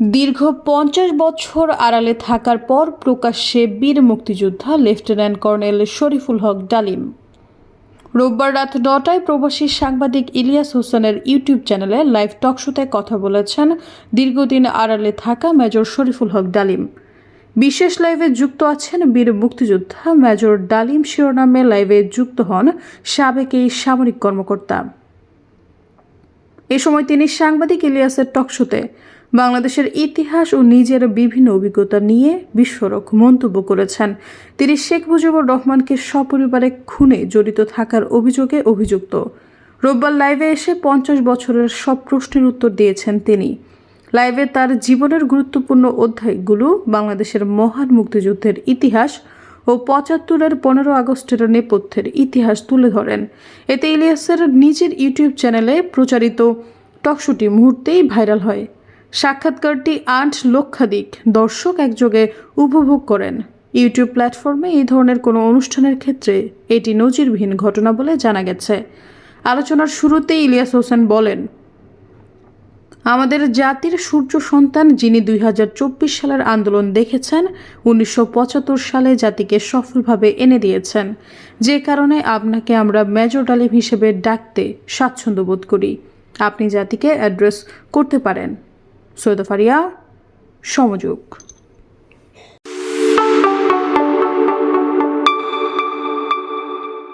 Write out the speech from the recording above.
দীর্ঘ ৫০ বছর আড়ালে থাকার পর প্রকাশ্যে বীর মুক্তিযোদ্ধা লেফটেন্যান্ট কর্নেল শরীফুল হক ডালিম। রোববার রাত ৯টায় প্রবাসী সাংবাদিক ইলিয়াস হোসেনের ইউটিউব চ্যানেলে লাইভ টকশোতে কথা বলেছেন দীর্ঘদিন আড়ালে থাকা মেজর শরীফুল হক ডালিম। বিশেষ লাইভে যুক্ত আছেন বীর মুক্তিযোদ্ধা মেজর ডালিম শিরোনামে লাইভে যুক্ত হন সাবেক এই সামরিক কর্মকর্তা। এ সময় তিনি সাংবাদিক ইলিয়াসের টকশোতে বাংলাদেশের ইতিহাস ও নিজের বিভিন্ন অভিজ্ঞতা নিয়ে বিস্ফোরক মন্তব্য করেছেন। তিনি শেখ মুজিবুর রহমানকে সপরিবারে খুনে জড়িত থাকার অভিযোগে অভিযুক্ত। রোববার লাইভে এসে ৫০ বছরের সব প্রশ্নের উত্তর দিয়েছেন তিনি। লাইভে তার জীবনের গুরুত্বপূর্ণ অধ্যায়গুলো, বাংলাদেশের মহান মুক্তিযুদ্ধের ইতিহাস ও ৭৫-এর ১৫ আগস্টের নেপথ্যের ইতিহাস তুলে ধরেন। এতে ইলিয়াসের নিজের ইউটিউব চ্যানেলে প্রচারিত টকশোটি মুহূর্তেই ভাইরাল হয়। সাক্ষাৎকারটি ৮ লক্ষাধিক দর্শক একযোগে উপভোগ করেন। ইউটিউব প্ল্যাটফর্মে এই ধরনের কোনো অনুষ্ঠানের ক্ষেত্রে এটি নজিরবিহীন ঘটনা বলে জানা গেছে। আলোচনার শুরুতেই ইলিয়াস হোসেন বলেন, আমাদের জাতির সূর্য সন্তান, যিনি ২০২৪ সালের আন্দোলন দেখেছেন, ১৯৭৫ সালে জাতিকে সফলভাবে এনে দিয়েছেন, যে কারণে আপনাকে আমরা মেজর ডালিম হিসেবে ডাকতে স্বাচ্ছন্দ্য বোধ করি। আপনি জাতিকে অ্যাড্রেস করতে পারেন। সৈয়দা ফারিয়া, সমযোগ।